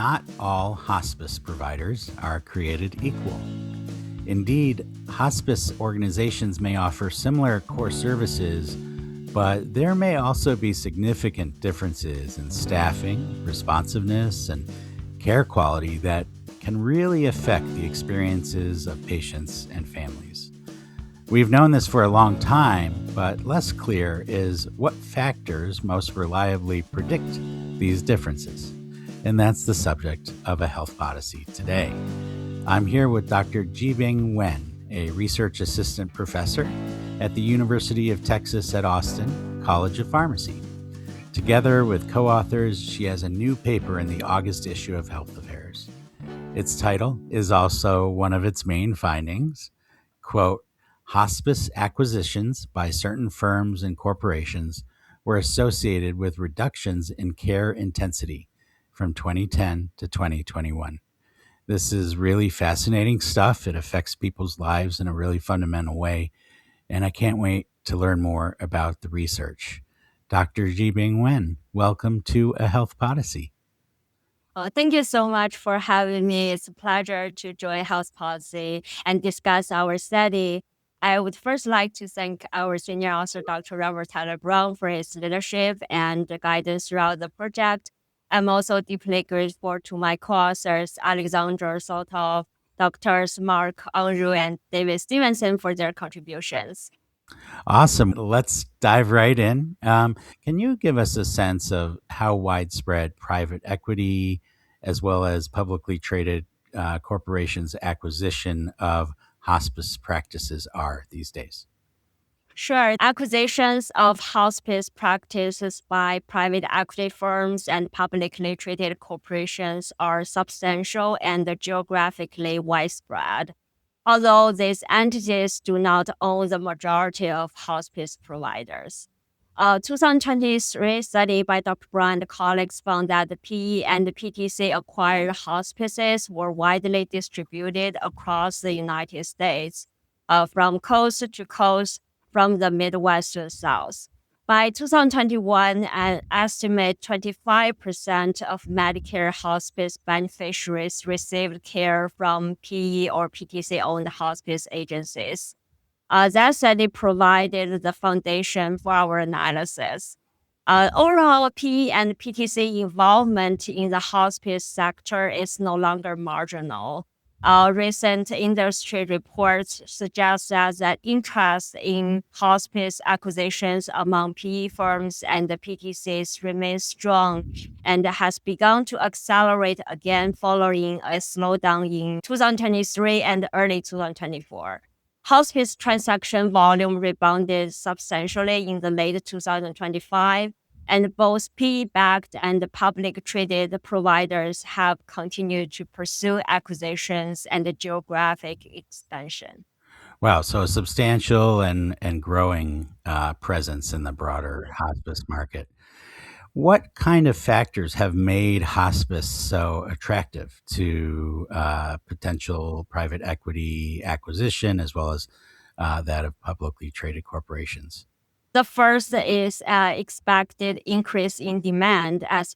not all hospice providers are created equal. Indeed, hospice organizations may offer similar core services, but there may also be significant differences in staffing, responsiveness, and care quality that can really affect the experiences of patients and families. We've known this for a long time, but less clear is what factors most reliably predict these differences. And that's the subject of a Health Odyssey today. I'm here with Dr. Jiebing Wen, a research assistant professor at the University of Texas at Austin College of Pharmacy. Together with co-authors, she has a new paper in the August issue of Health Affairs. Its title is also one of its main findings, quote, "Hospice acquisitions by certain firms and corporations were associated with reductions in care intensity from 2010 to 2021. This is really fascinating stuff. It affects people's lives in a really fundamental way, and I can't wait to learn more about the research. Dr. Jiebing Wen, welcome to A Health Odyssey. Thank you so much for having me. It's a pleasure to join Health Policy and discuss our study. I would first like to thank our senior author, Dr. Robert Tyler Brown, for his leadership and guidance throughout the project. I'm also deeply grateful to my co-authors, Alexandra Sotov, Doctors Mark Unruh, and David Stevenson for their contributions. Awesome. Let's dive right in. Can you give us a sense of how widespread private equity as well as publicly traded corporations' acquisition of hospice practices are these days? Sure. Acquisitions of hospice practices by private equity firms and publicly traded corporations are substantial and geographically widespread, although these entities do not own the majority of hospice providers. A 2023 study by Dr. Brown and colleagues found that the PE and the PTC acquired hospices were widely distributed across the United States, from coast to coast, from the Midwest to the South. By 2021, an estimate 25% of Medicare hospice beneficiaries received care from PE or PTC-owned hospice agencies. That study provided the foundation for our analysis. Overall, PE and PTC involvement in the hospice sector is no longer marginal. Recent industry reports suggest that interest in hospice acquisitions among PE firms and the PTCs remains strong and has begun to accelerate again following a slowdown in 2023 and early 2024. Hospice transaction volume rebounded substantially in the late 2025, and both PE-backed and public traded providers have continued to pursue acquisitions and geographic expansion. Wow, so a substantial and growing presence in the broader hospice market. What kind of factors have made hospice so attractive to potential private equity acquisition as well as that of publicly traded corporations? The first is expected increase in demand as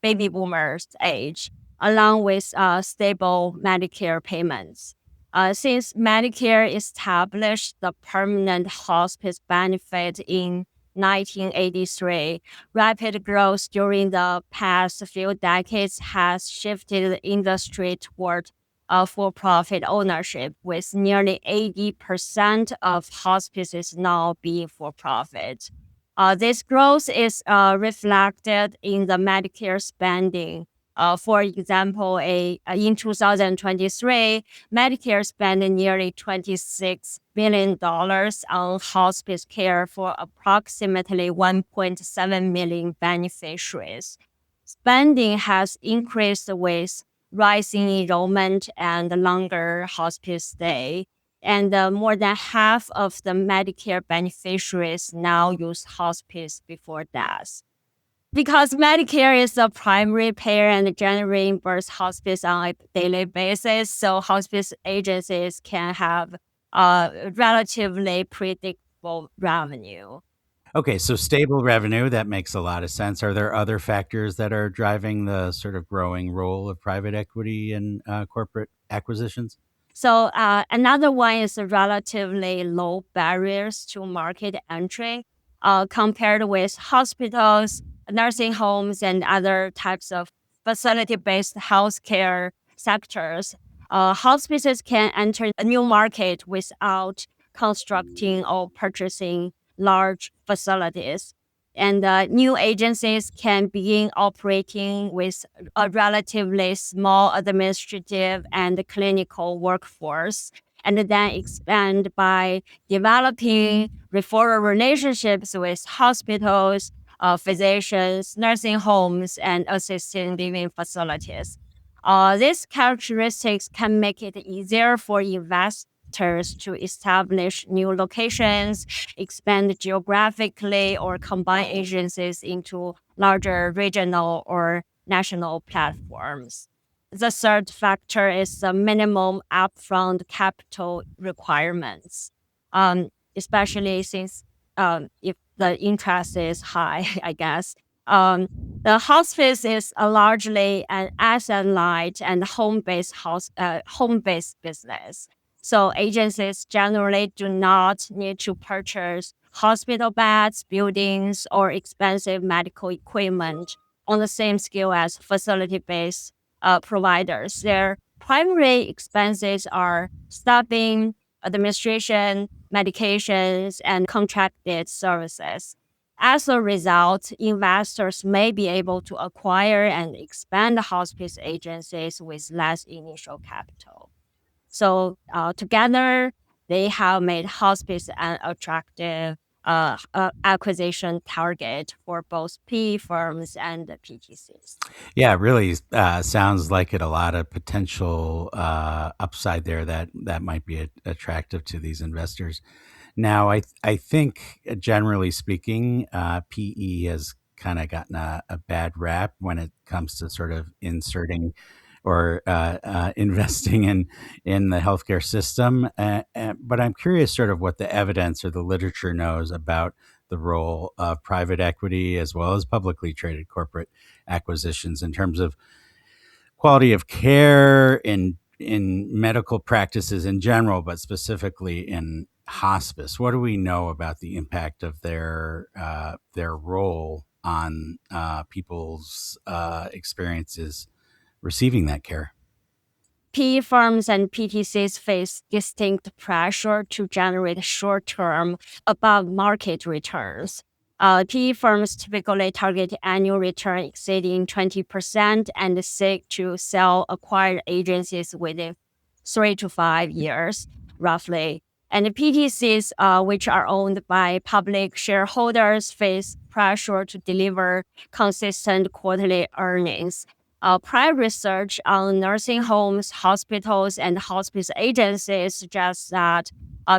baby boomers age, along with stable Medicare payments. Since Medicare established the permanent hospice benefit in 1983, rapid growth during the past few decades has shifted the industry toward for-profit ownership, with nearly 80% of hospices now being for-profit. This growth is reflected in the Medicare spending. For example, in 2023, Medicare spent nearly $26 billion on hospice care for approximately 1.7 million beneficiaries. Spending has increased with rising enrollment and longer hospice stay. And more than half of the Medicare beneficiaries now use hospice before death. Because Medicare is the primary payer and generally reimburse hospice on a daily basis, so hospice agencies can have relatively predictable revenue. Okay, so stable revenue, that makes a lot of sense. Are there other factors that are driving the sort of growing role of private equity in corporate acquisitions? So another one is the relatively low barriers to market entry compared with hospitals, nursing homes, and other types of facility-based healthcare sectors. Hospices can enter a new market without constructing or purchasing large facilities. And new agencies can begin operating with a relatively small administrative and clinical workforce, and then expand by developing referral relationships with hospitals, physicians, nursing homes, and assisted living facilities. These characteristics can make it easier for investors to establish new locations, expand geographically, or combine agencies into larger regional or national platforms. The third factor is the minimum upfront capital requirements, especially since if the interest is high, I guess. The hospice is a largely an asset-light and home-based business. So agencies generally do not need to purchase hospital beds, buildings, or expensive medical equipment on the same scale as facility-based providers. Their primary expenses are staffing, administration, medications, and contracted services. As a result, investors may be able to acquire and expand hospice agencies with less initial capital. So together, they have made hospice an attractive acquisition target for both PE firms and the PTCs. Yeah, it really sounds like it. A lot of potential upside there that might be attractive to these investors. Now, I think generally speaking, PE has kind of gotten a bad rap when it comes to sort of inserting or investing in the healthcare system. But I'm curious, sort of, what the evidence or the literature knows about the role of private equity as well as publicly traded corporate acquisitions in terms of quality of care in medical practices in general, but specifically in hospice. What do we know about the impact of their role on people's experiences receiving that care? PE firms and PTCs face distinct pressure to generate short-term above-market returns. PE firms typically target annual return exceeding 20% and seek to sell acquired agencies within 3 to 5 years, roughly. And the PTCs, which are owned by public shareholders, face pressure to deliver consistent quarterly earnings. Prior research on nursing homes, hospitals, and hospice agencies suggests that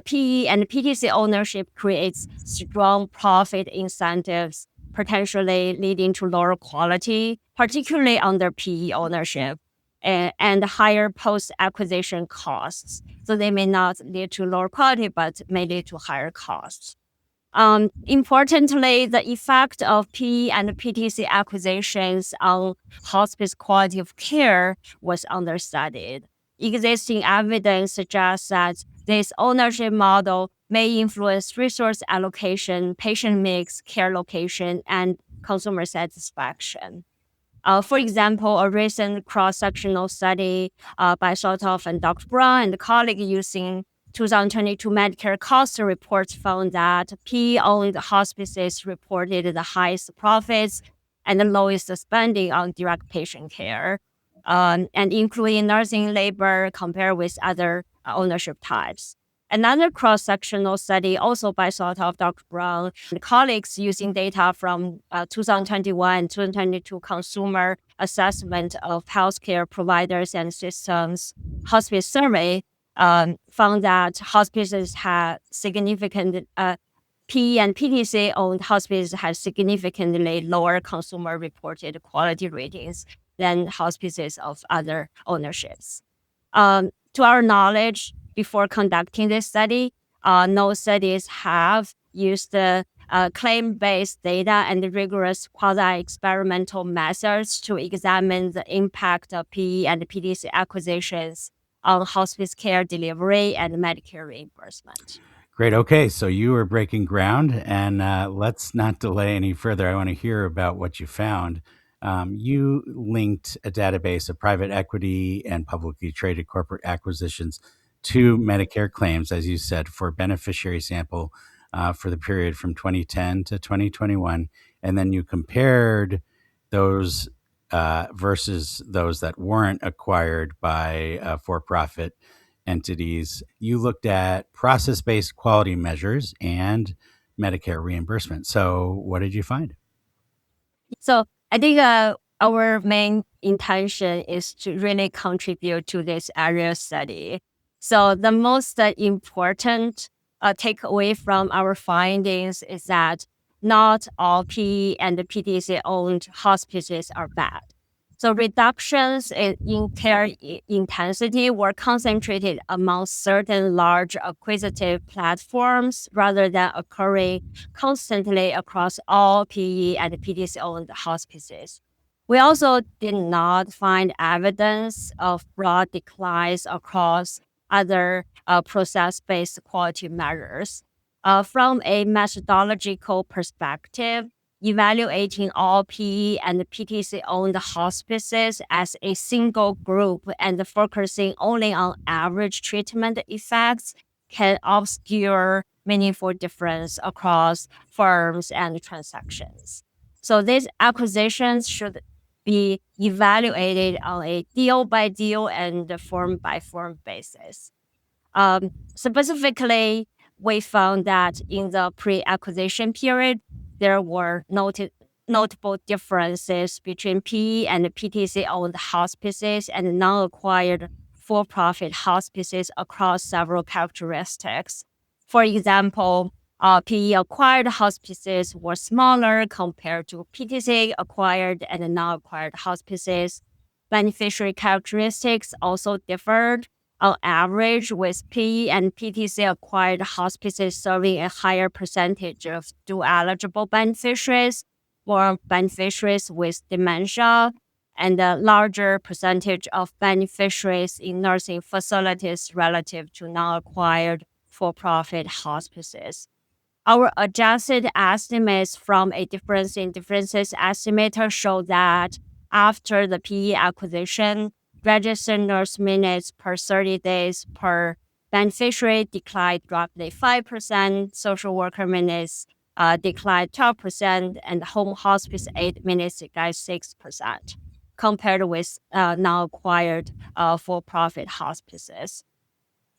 PE and PTC ownership creates strong profit incentives, potentially leading to lower quality, particularly under PE ownership, and higher post-acquisition costs. So they may not lead to lower quality, but may lead to higher costs. Importantly, the effect of PE and PTC acquisitions on hospice quality of care was understudied. Existing evidence suggests that this ownership model may influence resource allocation, patient mix, care location, and consumer satisfaction. For example, a recent cross-sectional study by Sotov and Dr. Brown and colleagues using 2022 Medicare cost reports found that PE-owned hospices reported the highest profits and the lowest spending on direct patient care, and including nursing labor compared with other ownership types. Another cross-sectional study, also by Sotov, Dr. Brown, and colleagues using data from 2021 and 2022 consumer assessment of healthcare providers and systems hospice survey, found that hospices had significant PE and PTC owned hospices had significantly lower consumer reported quality ratings than hospices of other ownerships. To our knowledge, before conducting this study, no studies have used claim-based data and rigorous quasi-experimental methods to examine the impact of PE and PTC acquisitions on hospice care delivery and Medicare reimbursement. Great. Okay. So you were breaking ground, and let's not delay any further. I want to hear about what you found. You linked a database of private equity and publicly traded corporate acquisitions to Medicare claims, as you said, for beneficiary sample for the period from 2010 to 2021. And then you compared those versus those that weren't acquired by for profit entities. You looked at process based quality measures and Medicare reimbursement. So, what did you find? So I think our main intention is to really contribute to this area study. So the most important takeaway from our findings is that not all PE and PTC owned hospices are bad. So reductions in care intensity were concentrated among certain large acquisitive platforms rather than occurring constantly across all PE and PTC owned hospices. We also did not find evidence of broad declines across other process based quality measures. From a methodological perspective, evaluating all PE and PTC owned hospices as a single group and focusing only on average treatment effects can obscure meaningful difference across firms and transactions. So these acquisitions should be evaluated on a deal by deal and firm by firm basis. Specifically, we found that in the pre-acquisition period, there were notable differences between PE and PTC-owned hospices and non-acquired for-profit hospices across several characteristics. For example, PE-acquired hospices were smaller compared to PTC-acquired and non-acquired hospices. Beneficiary characteristics also differed on average, with PE and PTC acquired hospices serving a higher percentage of dual eligible beneficiaries or beneficiaries with dementia, and a larger percentage of beneficiaries in nursing facilities relative to non acquired for profit hospices. Our adjusted estimates from a difference in differences estimator show that after the PE acquisition, registered nurse minutes per 30 days per beneficiary declined roughly 5%, social worker minutes declined 12%, and home hospice aid minutes declined 6%, compared with now acquired for profit hospices.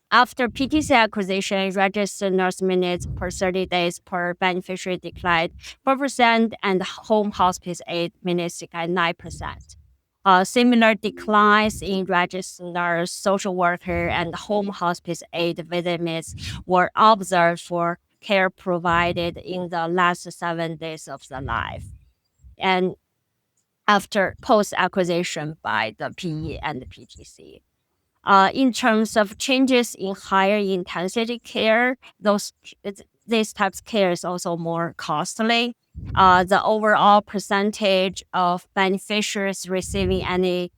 After PTC acquisition, registered nurse minutes per 30 days per beneficiary declined 4%, and home hospice aid minutes declined 9%. Similar declines in registered nurse, social worker, and home hospice aid visit minutes were observed for care provided in the last 7 days of the life, and after post acquisition by the PE and the PTC. In terms of changes in higher intensity care, these types of care is also more costly. The overall percentage of beneficiaries receiving any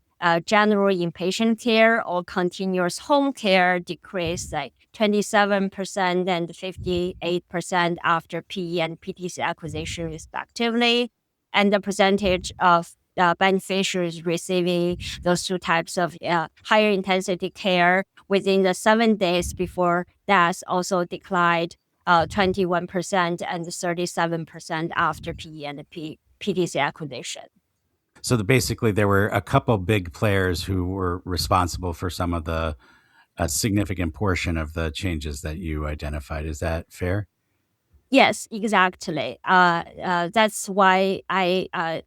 general inpatient care or continuous home care decreased like 27% and 58% after PE and PTC acquisition, respectively. And the percentage of beneficiaries receiving those two types of higher intensity care within the 7 days before death also declined 21% and 37% after PE and PTC acquisition. So, basically, there were a couple big players who were responsible for some of the a significant portion of the changes that you identified. Is that fair? Yes, exactly. That's why I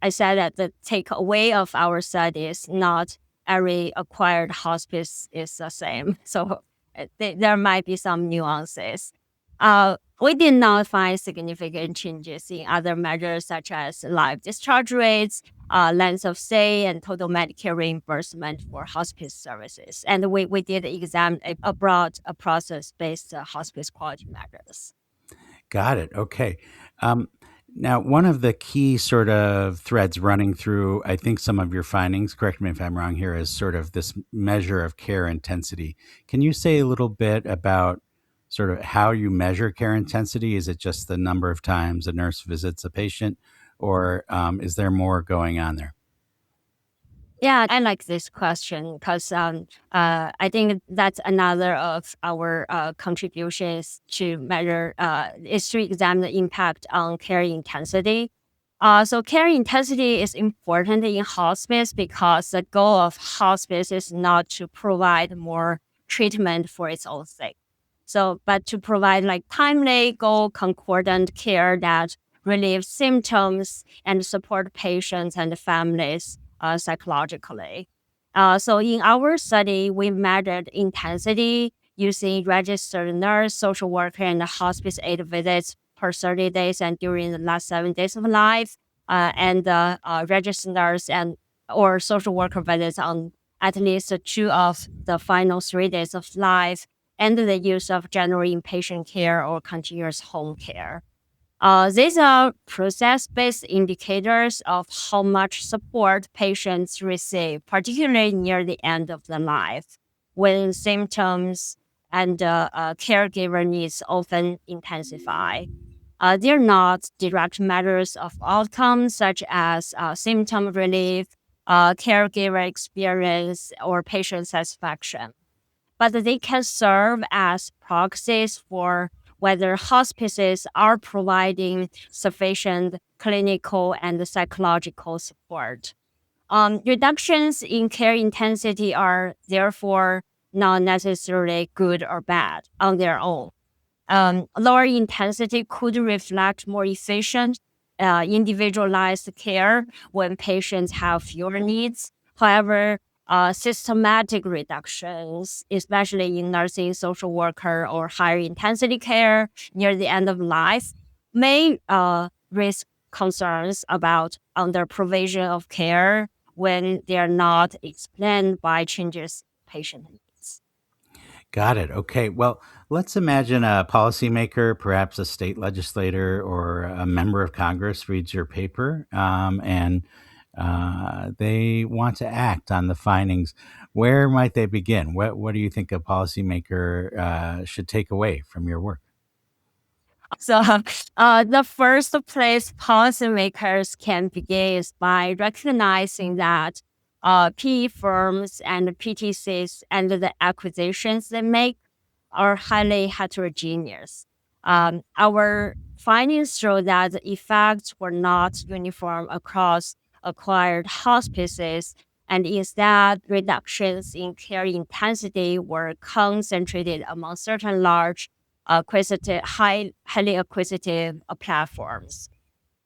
said that the takeaway of our study is not every acquired hospice is the same. So there might be some nuances. We did not find significant changes in other measures such as live discharge rates, length of stay, and total Medicare reimbursement for hospice services. And we did examine a broad process-based hospice quality measures. Got it. Okay. Um, Now, one of the key sort of threads running through, I think, some of your findings, correct me if I'm wrong here, is sort of this measure of care intensity. Can you say a little bit about sort of how you measure care intensity? Is it just the number of times a nurse visits a patient, or is there more going on there? Yeah, I like this question because I think that's another of our contributions to measure is to examine the impact on care intensity. So care intensity is important in hospice because the goal of hospice is not to provide more treatment for its own sake. So, but to provide like timely, goal concordant care that relieves symptoms and support patients and families psychologically. So in our study, we measured intensity using registered nurse, social worker, and hospice aide visits per 30 days and during the last 7 days of life, and registered nurse and or social worker visits on at least two of the final 3 days of life, and the use of general inpatient care or continuous home care. These are process based indicators of how much support patients receive, particularly near the end of their life, when symptoms and caregiver needs often intensify. They're not direct measures of outcomes such as symptom relief, caregiver experience, or patient satisfaction, but they can serve as proxies for whether hospices are providing sufficient clinical and psychological support. Reductions in care intensity are therefore not necessarily good or bad on their own. Lower intensity could reflect more efficient, individualized care when patients have fewer needs. However, systematic reductions, especially in nursing, social worker, or higher intensity care near the end of life, may raise concerns about under provision of care when they are not explained by changes in patient needs. Got it. Okay. Well, let's imagine a policymaker, perhaps a state legislator or a member of Congress, reads your paper and they want to act on the findings. Where might they begin? What do you think a policymaker should take away from your work? So, the first place policymakers can begin is by recognizing that PE firms and PTCs and the acquisitions they make are highly heterogeneous. Our findings show that the effects were not uniform across acquired hospices, and instead, reductions in care intensity were concentrated among certain large, highly acquisitive platforms.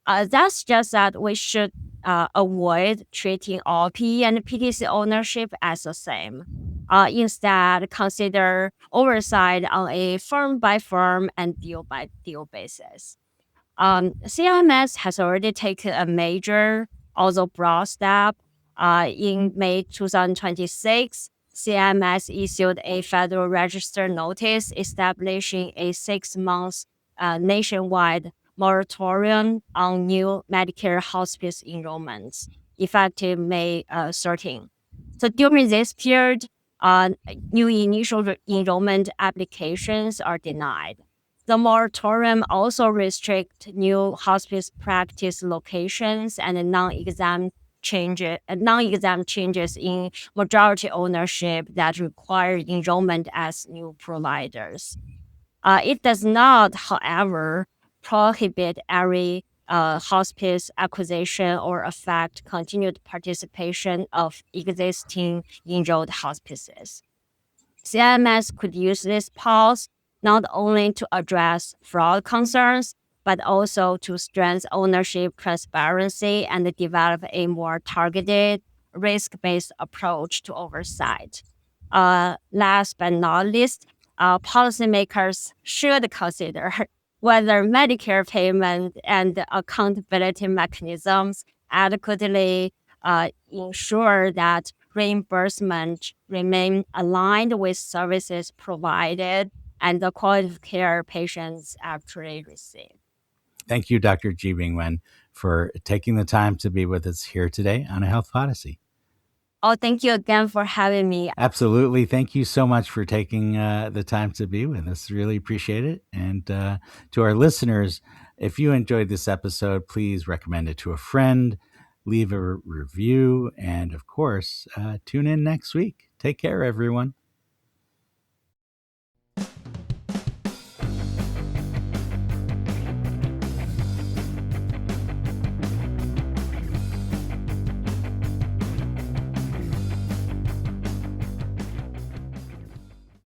That's just that we should avoid treating all PE and PTC ownership as the same. Instead, consider oversight on a firm by firm and deal by deal basis. CMS has already taken a major, although broad step. In May 2026, CMS issued a Federal Register notice establishing a 6 month nationwide moratorium on new Medicare hospice enrollments, effective May 13. So during this period, new initial enrollment applications are denied. The moratorium also restricts new hospice practice locations and non-exam changes in majority ownership that require enrollment as new providers. It does not, however, prohibit every hospice acquisition or affect continued participation of existing enrolled hospices. CMS could use this pause not only to address fraud concerns, but also to strengthen ownership transparency and develop a more targeted, risk based approach to oversight. Last but not least, policymakers should consider whether Medicare payment and accountability mechanisms adequately ensure that reimbursement remain aligned with services provided and the quality of care patients actually receive. Thank you, Dr. Jiebing, for taking the time to be with us here today on A Health Odyssey. Oh, thank you again for having me. Absolutely. Thank you so much for taking the time to be with us. Really appreciate it. And to our listeners, if you enjoyed this episode, please recommend it to a friend, leave a review, and of course, tune in next week. Take care, everyone.